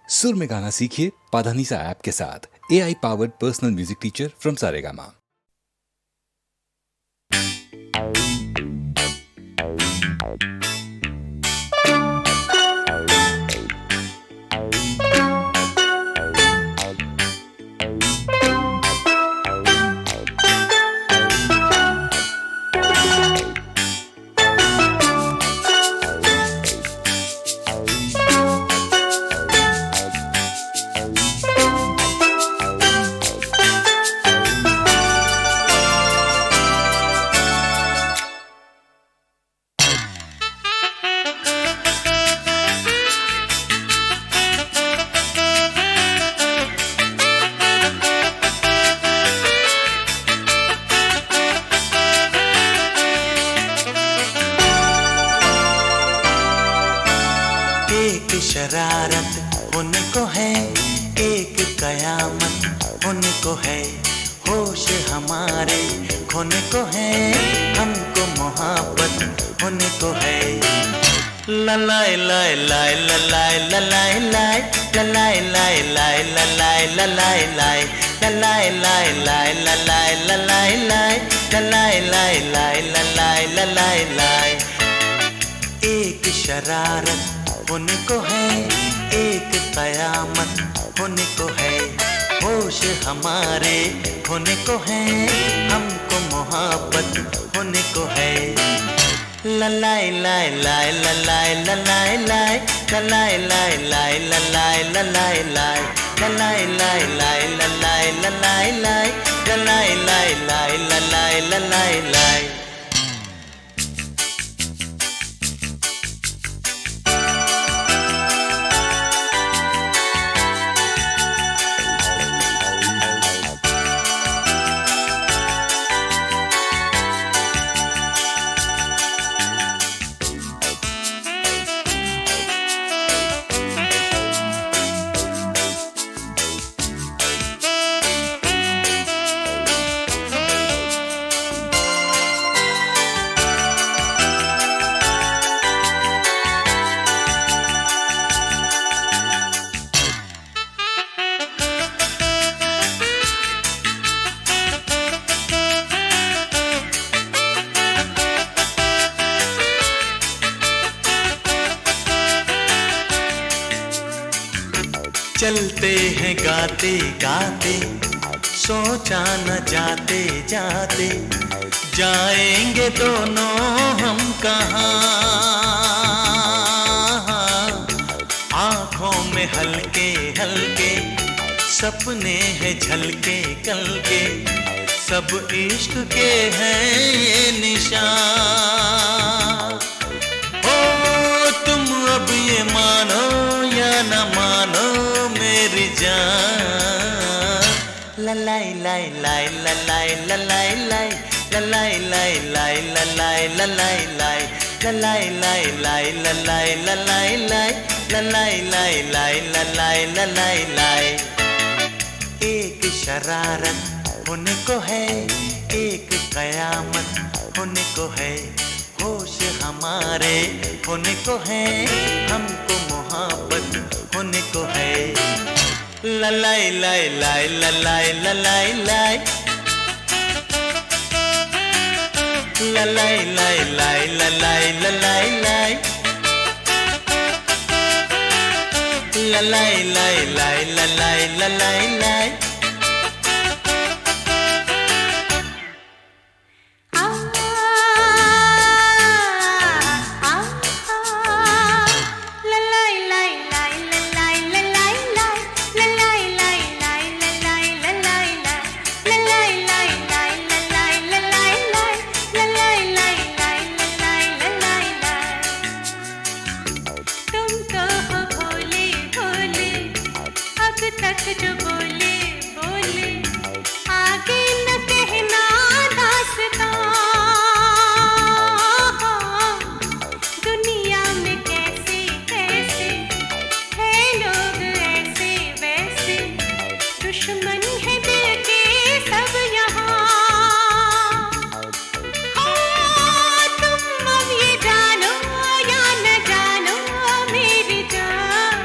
सुर में गाना सीखिए पाधानीसा ऐप के साथ। AI powered personal music teacher from Saregama. एक शरारत उनको है, एक कयामत उनको है, होश हमारे खोने को है, हमको मोहब्बत उनको है। ललाए लाए लाए ललाए ललाए लाए ललाए लाए लाए ललाए ललाए लाए ललाए लाए लाए ललाए ललाए लाए ललाए लाए लाए ललाए ललाए लाए। एक शरारत उनको है, एक कयामत उनको है, होश हमारे होने को है, हमको मोहब्बत होने को है। ललाए लाए लाए ललाए ललाए लाए ललाए लाए लाए ललाए ललाए लाए ललाए लाए लाए ललाए ललाए लाए ललाए लाए लाए ललाए ललाए लाए। चलते हैं गाते गाते, सोचा न जाते जाते, जाएंगे दोनों हम कहाँ। आँखों में हल्के हल्के सपने हैं झलके कल के, सब इश्क के हैं ये निशान। हो तुम अब ये मानो या न मानो मेरी जान। ललाई लाई लाई ललाई ललाई लाई ललाई लाई लाई ललाई ललाई लाई ललाई लाई लाई ललाई ललाई लाई ललाई लाई लाई ललाई ललाई लाई। एक शरारत उनको है, एक कयामत उनको है, होश हमारे होने को है, हमको मोहब्बत होने को है। ललाई लाई लाई ललाई ललाई लाई ललाई लाई लाई ललाई ललाई लाई ललाई लाई लाई ललाई ललाई लाई। जो बोले बोले आगे न कहना दास्तां। दुनिया में कैसे कैसे है लोग ऐसे वैसे, दुश्मन है दिल के सब यहाँ। तुम अब ये जानो या न जानो मेरी जान।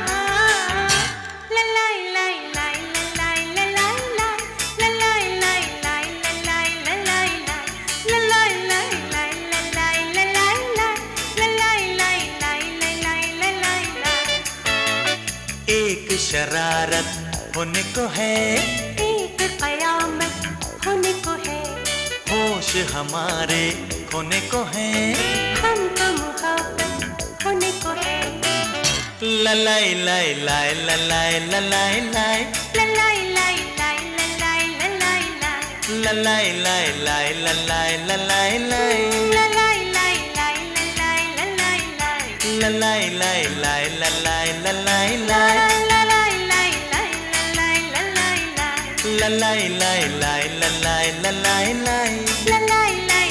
एक शरारत होने को है, एक कयामत होने को है, होश हमारे खोने को है, हमको मुहब्बत होने को है। ललाई लाई लाई ललाई ललाई लाई ललाई लाई लाई ललाई ललाई लाई, ललाई लाई लाई ललाई ललाई लाई ललाई लाई लाई ललाई ललाई लाई, ललाई लाई लाई ललाई ललाई लाई ललाई लाई लाई ललाई ललाई लाई, ललाई लाई लाई ललाई ललाई लाई ललाई लाई लाई ललाई ललाई लाई।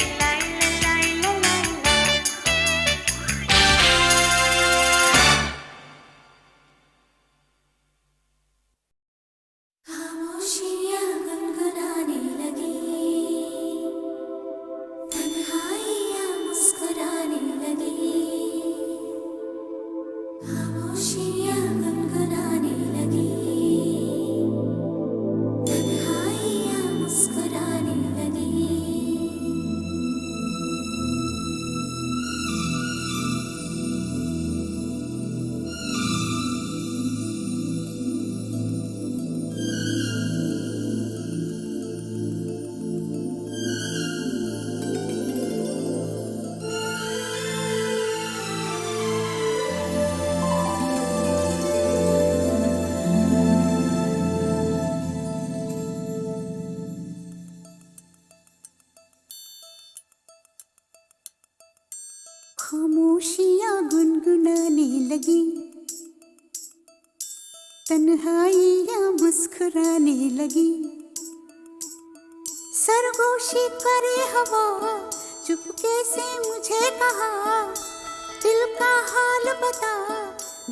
खामोशियाँ गुनगुनाने लगी, तन्हाइयाँ मुस्कुराने लगी। खामोशियाँ गुनगुनाने लगी, तन्हाइयाँ मुस्कुराने लगी। खामोशियाँ गुनगुनाने लगी, तन्हाइयाँ मुस्कुराने लगी। सरगोशी करे हवा, चुपके से मुझे कहा, दिल का हाल बता,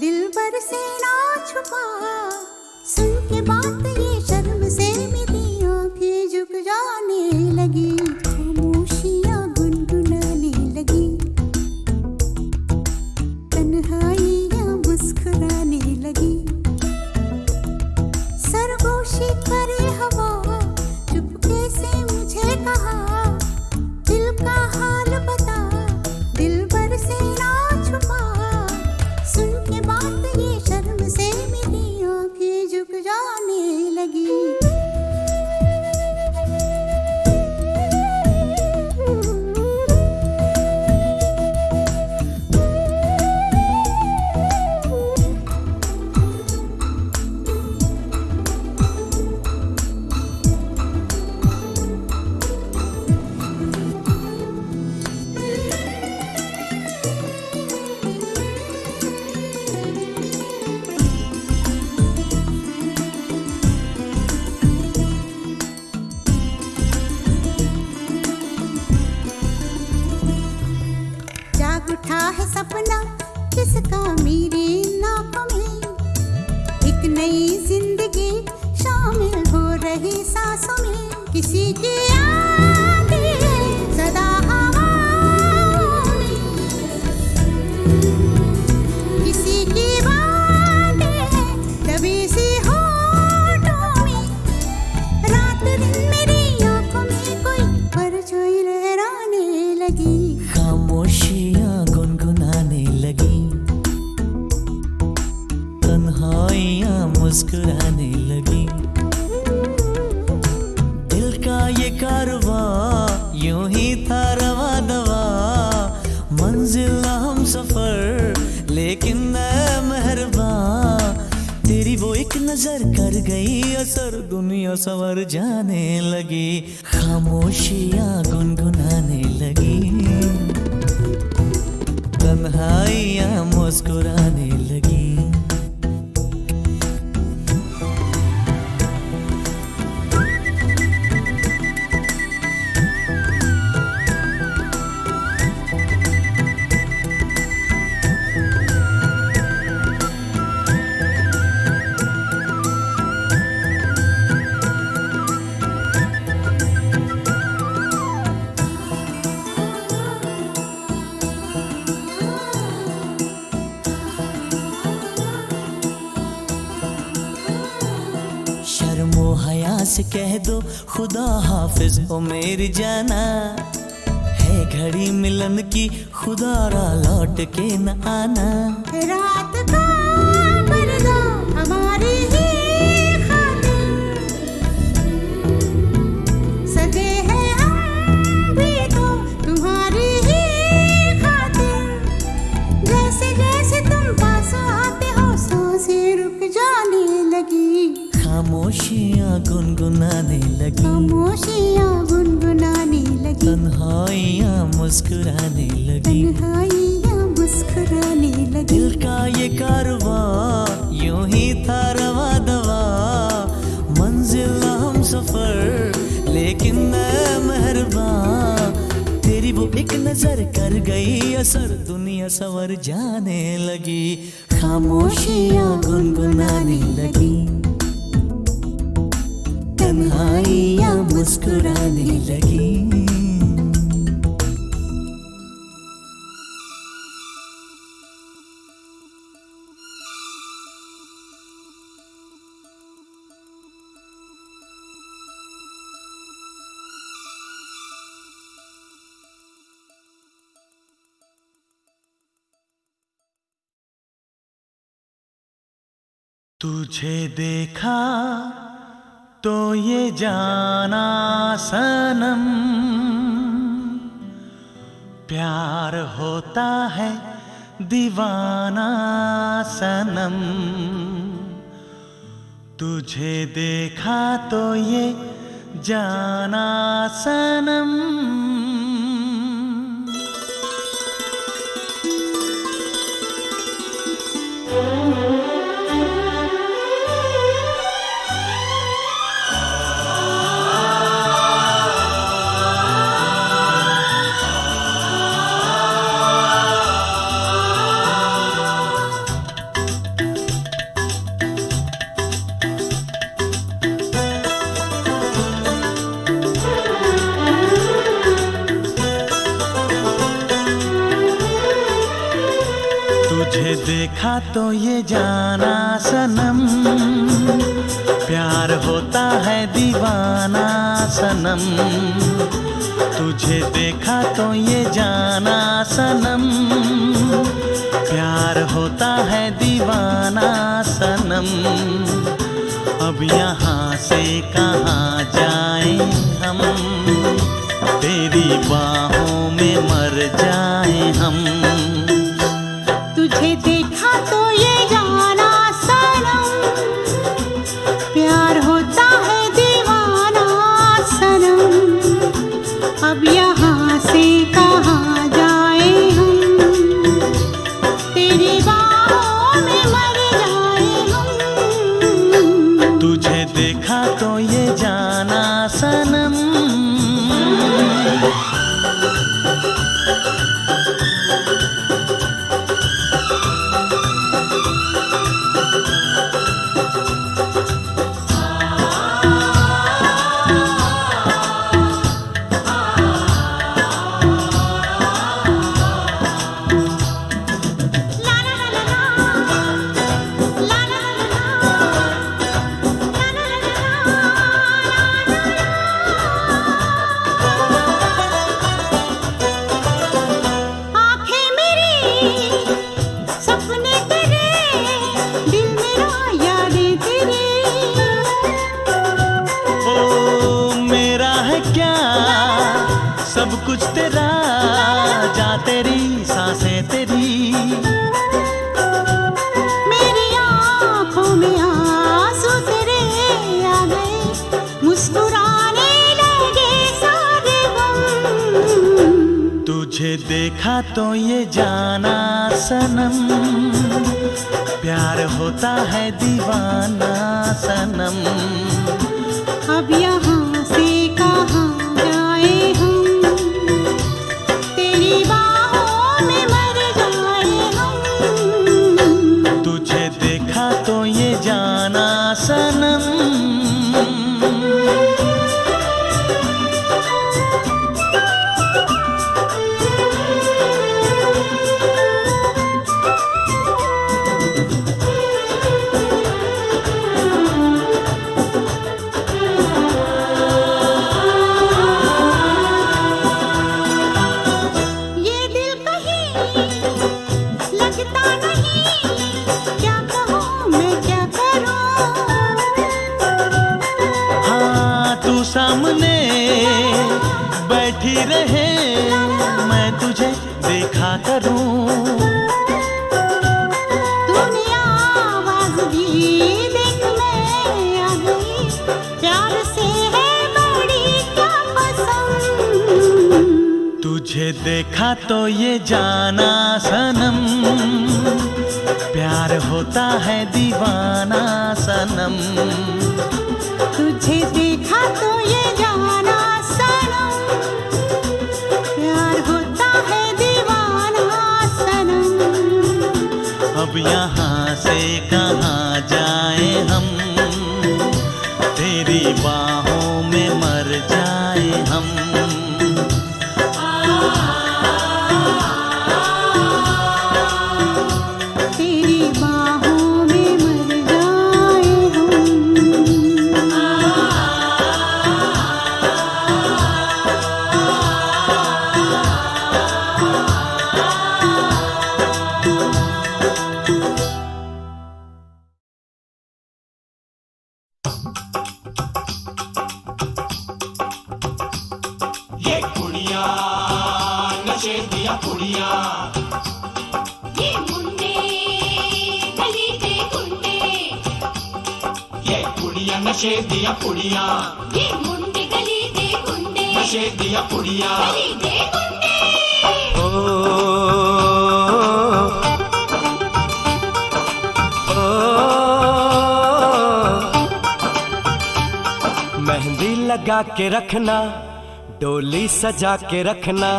दिल भर से ना छुपा। सुन के बात ये शर्म से मेरी आंखें झुक जाने लगी। खामोशियाँ गुनगुनाने लगी, तन्हाइयाँ मुस्कुराने लगी। सरगोशी करे हवा, चुपके से मुझे कहा, दिल का हाल बता, दिल भर से ना छुपा। सुन के बात ये शर्म से मेरी आंखें झुक जाने लगी। जाग उठा है सपना किसका मेरे नाकों में, एक नई जिंदगी शामिल हो रही सांसों में। किसी की आगे सदा हवाओं में, किसी की बातें दबी सी होठों में। रात दिन मेरी आंखों में कोई परछाई लहराने लगी। खामोशियाँ गुनगुनाने लगी, तन्हाइयाँ मुस्कुराने लगी। दिल का ये कारवां यूं ही था रवा दवा, मंजिल हम सफर लेकिन मैं मेहरबान। तेरी वो एक नजर कर गई असर, दुनिया संवर जाने लगी। खामोशियाँ गुनगुनाने लगी, तन्हाइयाँ मुस्कुराने लगी। शर्मो हया से कह दो खुदा हाफिज ओ मेरी जाना, है घड़ी मिलन की खुदा रा लौट के न आना। रात का पर्दा अब जाने लगी, खामोशियाँ गुनगुनाने लगी, खामोशियाँ गुनगुनाने लगी, तन्हाइयाँ मुस्कुराने लगी, तन्हाइयाँ मुस्कुराने लगी। दिल का ये कारवां यूं ही था रवा दवा, मंजिल हम सफर लेकिन मैं मेहरबान, तेरी वो एक नजर कर गई असर, दुनिया सवर जाने लगी, खामोशियाँ गुनगुनाने लगी, तन्हाइयाँ मुस्कुराने लगी। तुझे देखा तो ये जाना सनम, प्यार होता है दीवाना सनम। तुझे देखा तो ये जाना सनम। तुझे देखा तो ये जाना सनम, प्यार होता है दीवाना सनम। तुझे देखा तो ये जाना सनम, प्यार होता है दीवाना सनम। अब यहाँ से कहाँ जाएं हम, तेरी बाहों में मर जाएं हम। तुझे देखा तो ये जाना सनम, प्यार होता है दीवाना सनम। अब यहाँ से कहाँ जाए हम, तेरी बाहों में मर जाए हम। तुझे देखा तो ये जाना सनम। सब कुछ तेरा, जा तेरी सांसें तेरी। मेरी आँखों में आंसू तेरे आ गए, मुस्कुराने लगे सारे गम। तुझे देखा तो ये जाना सनम, प्यार होता है दीवाना सनम। अब यहाँ से कहाँ जाए हम, तेरी बाहों में मर जाए हम। तुझे देखा तो ये जाना सनम। सामने बैठी रहे, मैं तुझे देखा करूं। तूने आवाज दी तुझे देखा तो ये जाना सनम, प्यार होता है दीवाना सनम। तुझे देखा तो ये जाना सनम, प्यार होता है दीवाना सनम। अब यहाँ से कहाँ जाए हम, तेरी बाहों में मर जाए हम। तेरी बाहों में मर जाए ये कुड़िया नशे दिया कुड़िया, ये मुंडे गली दे गुंडे, ये कुड़िया नशे दिया कुड़िया, ये मुंडे गली दे गुंडे, नशे दिया कुड़िया। गली दे गुंडे। मेहंदी लगा के रखना, डोली सजा के रखना,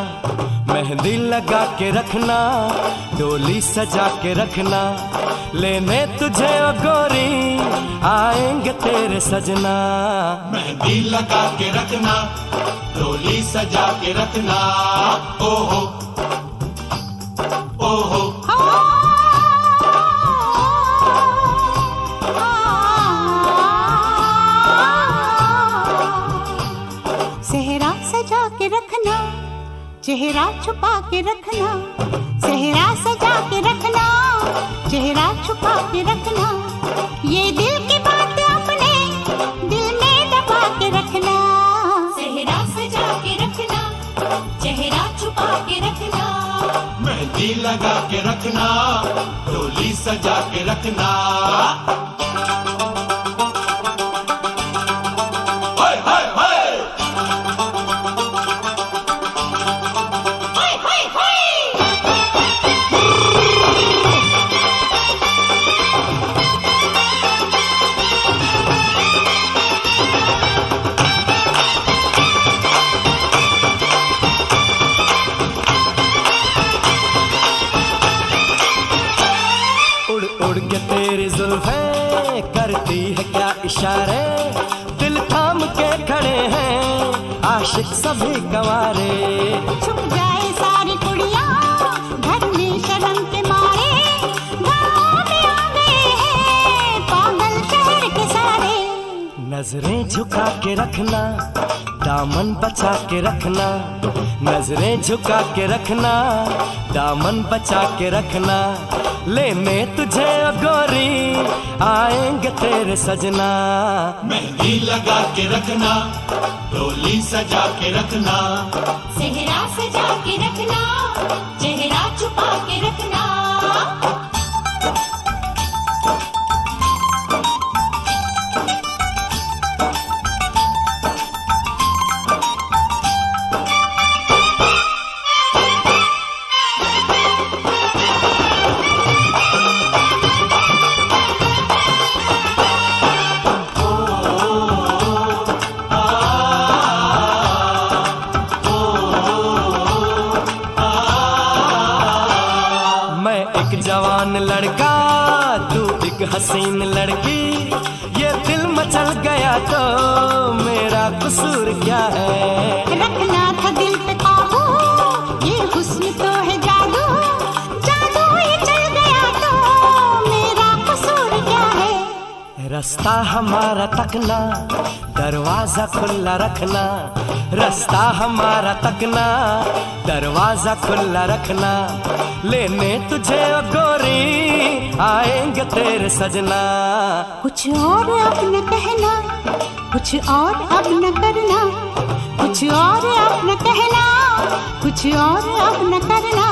मेहंदी लगा के रखना, डोली सजा के रखना, लेने तुझे ओ गोरी आएंगे तेरे सजना। मेहंदी लगा के रखना, डोली सजा के रखना, ओहो ओहो। सेहरा सजा के रखना, चेहरा छुपा के रखना, सेहरा सजा के रखना, चेहरा छुपा के रखना, ये दिल की बात अपने दिल में दबा के रखना। सेहरा सजा के रखना, चेहरा छुपा के रखना, मेहंदी लगा के रखना, डोली सजा के रखना। हाय हाय हाय। हाय हाय हाय। उड़ उड़ के तेरी जुल्फें करती है क्या इशारे, दिल थाम के खड़े हैं आशिक सभी गंवारे। छुप जाए सारी कुड़ियाँ घर में शर्म के मारे, गाँव में आ गए हैं पागल शहर के सारे। नजरें झुका के रखना, दामन बचा के रखना, नजरें झुका के रखना, दामन बचा के रखना, लेने तुझे ओ गोरी आएंगे तेरे सजना। मेहंदी लगा के रखना, डोली सजा के रखना, सेहरा सजा के रखना, चेहरा छुपा के रखना। जवान लड़का तू एक हसीन लड़की, ये दिल मचल गया तो मेरा कसूर क्या है। रखना था दिल पे काबू, ये हुस्न तो है जादू, जादू ये चल गया तो मेरा कसूर क्या है। रास्ता हमारा तकना, दरवाजा खुला रखना, रास्ता हमारा तकना, दरवाजा खुला रखना, लेने तुझे ओ गोरी आएंगे तेरे सजना। कुछ और अब न कहना, कुछ और अब न करना, कुछ और अब न कहना, कुछ और अब न करना,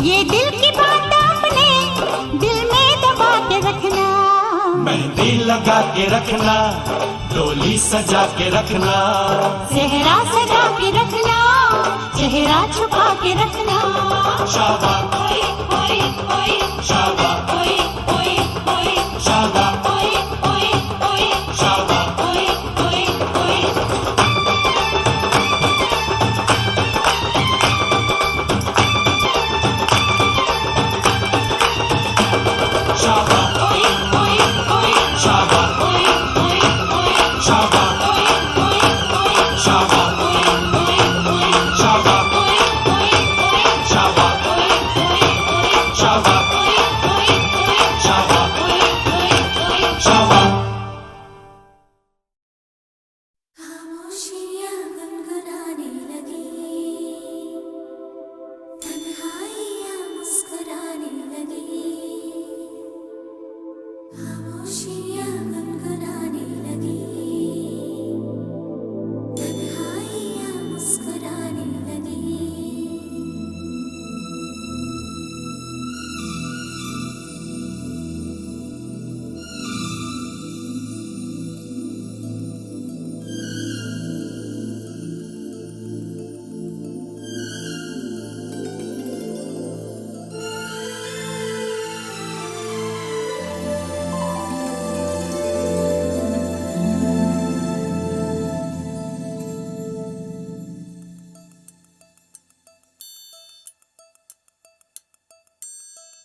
ये दिल की बात अपने दिल में दबा के रखना। मेहंदी लगा के रखना, डोली सजा के रखना, सेहरा सजा के रखना, चेहरा छुपा के रखना। शाबा ओए ओए ओए शाबा ओए ओए ओए शाबा ओए ओए ओए शाबा ओए ओए ओए। शाबा ओए ओए ओए शाबा ओए ओए ओए शाबा ओए ओए ओए शाबा ओए ओए ओए शाबा ओए ओए ओए शाबा ओए ओए ओए शाबा ओए ओए ओए शाबा ओए ओए ओए। शाबा खामोशियाँ गुनगुनाने लगी, तन्हाइयाँ मुस्कुराने लगी। खामोशियाँ गुनगुनाने लगी, तन्हाइयाँ मुस्कुराने लगी।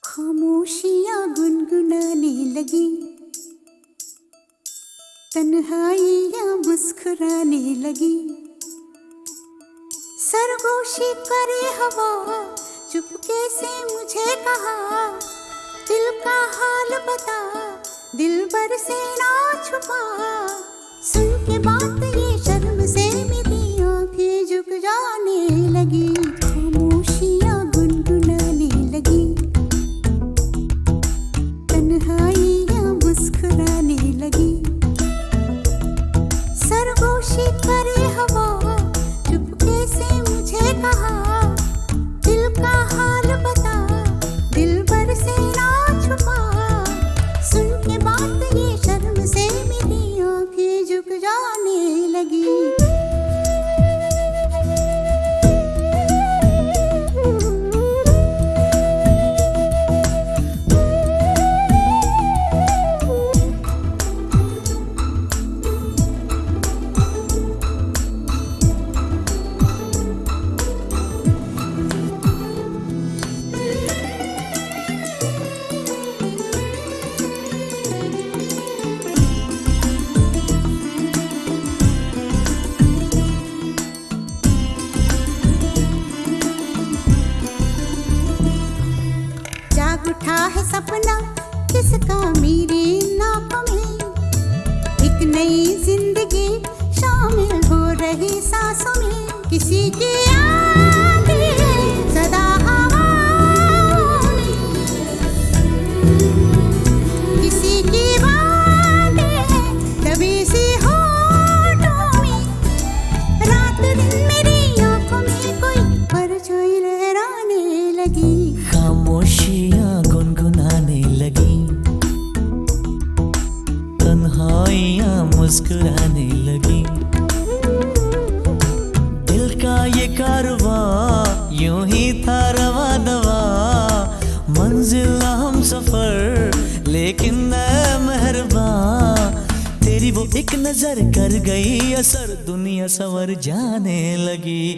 खामोशियाँ गुनगुनाने लगी, तन्हाइयाँ मुस्कुराने लगी। सरगोशी करे हवा, चुपके से मुझे कहा, दिल का हाल बता, दिलबर से ना छुपा। सुन के बात ये शर्म से मेरी आंखें झुक जाने लगी। खामोशियाँ गुनगुनाने लगी, तन्हाइयाँ मुस्कुराने लगी। सरगोशी करे हवा, चुपके से मुझे कहा, दिल का हाल बता, दिलबर से ना छुपा। सुन के बात ये शर्म से मेरी आंखें झुक जाने लगी। जाग उठा है सपना किसका मेरी नाकों में, एक नई जिंदगी शामिल हो रही सांसों में। किसी की आंधी है सदा हवाओं में, किसी की बातें हैं दबी सी होठों में। रात दिन मेरी आंखों में कोई परछाई लहराने लगी। खामोशियाँ गुनगुनाने लगी, तन्हाइयाँ मुस्कुराने लगी। दिल का ये कारवां यूं ही था रवा दवा, मंजिल हम सफर लेकिन मैं मेहरबान। तेरी वो एक नजर कर गई असर, दुनिया संवर जाने लगी।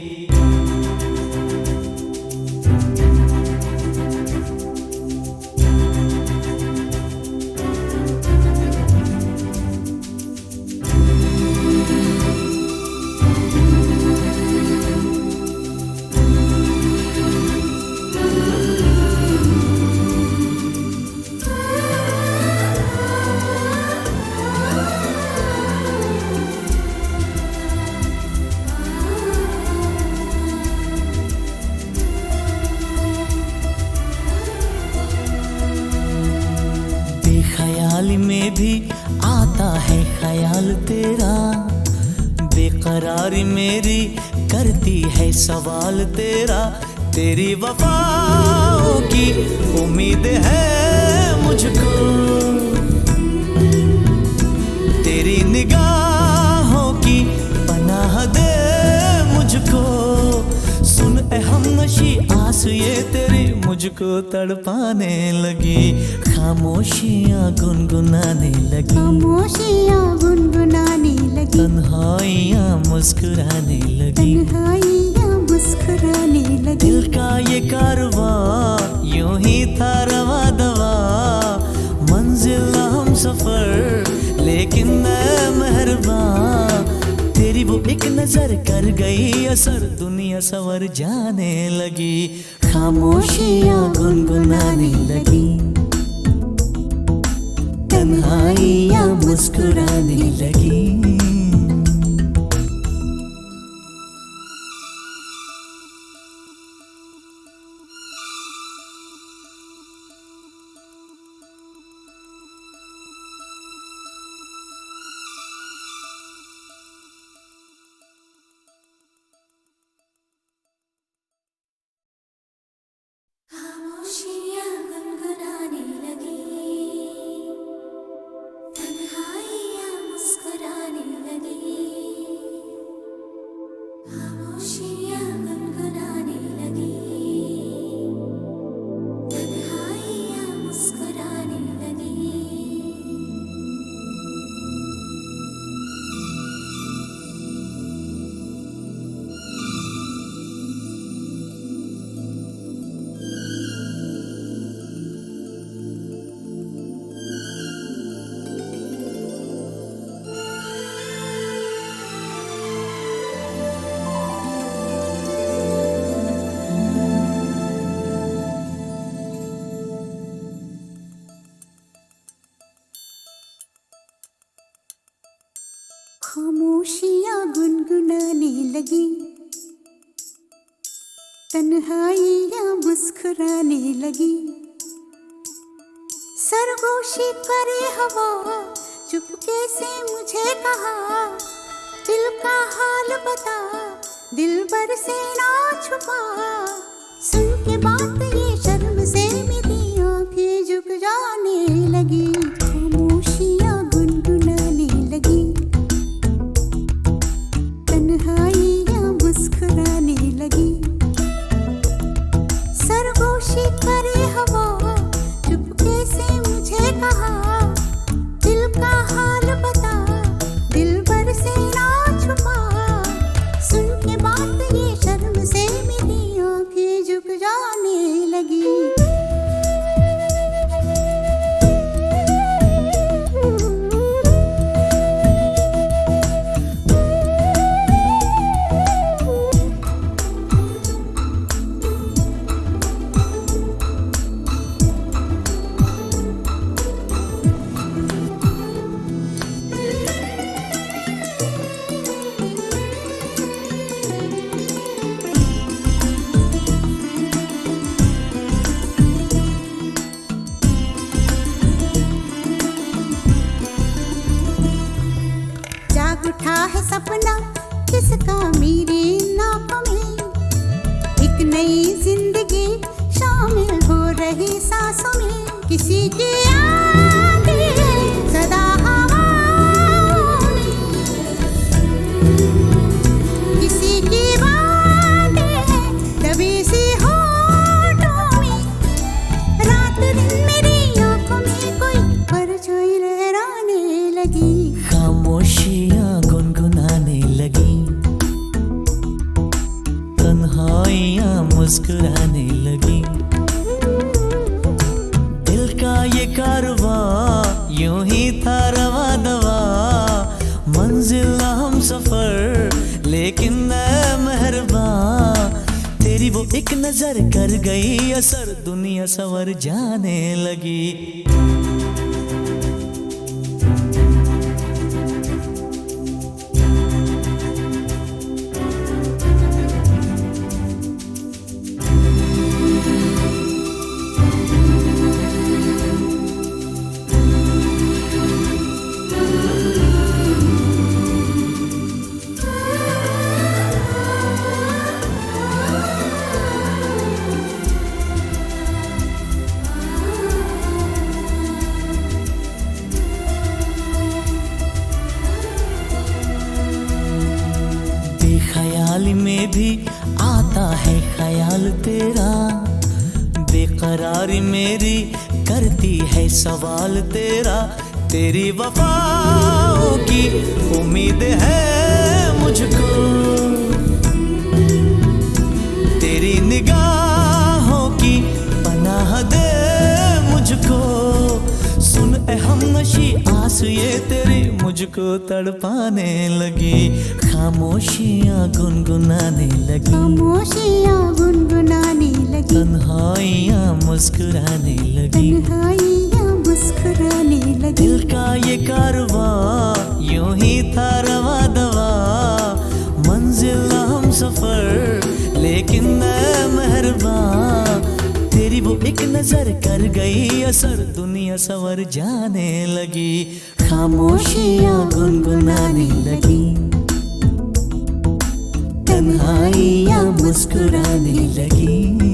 बेख्याली में भी आता है ख्याल तेरा, बेकरारी मेरी करती है सवाल तेरा। तेरी वफाओं की उम्मीद है मुझको, तेरी निगाहों की पनाह दे मुझको। मुझको तड़पाने लगी, खामोशियाँ गुनगुनाने लगी, खामोशियाँ गुनगुनाने लगी, तन्हाइयाँ मुस्कुराने लगी, तन्हाइयाँ मुस्कुराने लगी। दिल का ये कारवां यूं ही था रवा दवा, मंजिल हम सफर लेकिन मैं मेहरबान, तेरी वो एक नजर कर गई असर, दुनिया सवर जाने लगी, खामोशियाँ गुनगुनाने लगी, तन्हाइयाँ मुस्कुराने लगी। खामोशियाँ गुनगुनाने लगी, तन्हाइयाँ मुस्कुराने लगी, खामोशियाँ गुनगुनाने लगी, तन्हाइयाँ मुस्कुराने लगी। खामोशियाँ गुनगुनाने लगी, तन्हाइयाँ मुस्कुराने लगी, सरगोशी करे हवा चुपके से मुझे कहा, दिल का हाल बता दिलबर से ना छुपा, सुन के बात ये शर्म से मेरी आंखें झुक जाने लगी, खामोशियाँ गुनगुनाने लगी, तन्हाइयाँ मुस्कुराने लगी, सरगोशी करे हवा चुपके से मुझे कहा, दिल का हाल बता दिलबर से ना छुपा, सुन के बात ये शर्म से मेरी आंखें झुक जाने लगी। उठा है सपना किसका मेरी नाकों में, एक नई जिंदगी शामिल हो रही सांसों में, किसी की यादें सदा हवाओं में, किसी की बातें दबी सी होठों में, रात दिन मेरी आंखों में कोई परछाई लहराने लगी, खामोशियाँ गुनगुनाने लगी, तन्हाइयाँ मुस्कुराने लगी, दिल का ये कारवां यूं ही था रवा दवा, मंजिल हम सफर लेकिन मैं मेहरबान, तेरी वो एक नजर कर गई असर, दुनिया सवर जाने लगी। ख्याल में भी आता है ख्याल तेरा, बेकरारी मेरी करती है सवाल तेरा, तेरी वफाओं की उम्मीद है मुझको, तेरी निगाहों की पनाह दे मुझको। सुन ए हमनशी आस ये तेरी मुझको तड़पाने लगी, खामोशियाँ गुनगुनाने लगी, खामोशियाँ गुनगुनाने लगी, तन्हाइयाँ मुस्कुराने लगी, तन्हाइयाँ मुस्कुराने लगी। दिल का ये कारवां यूं ही था रवा दवा, मंजिल हम सफर लेकिन मैं मेहरबान, तेरी वो एक नजर कर गई असर, दुनिया सवर जाने लगी, खामोशियाँ गुनगुनाने लगी, तन्हाइयाँ मुस्कुराने लगी।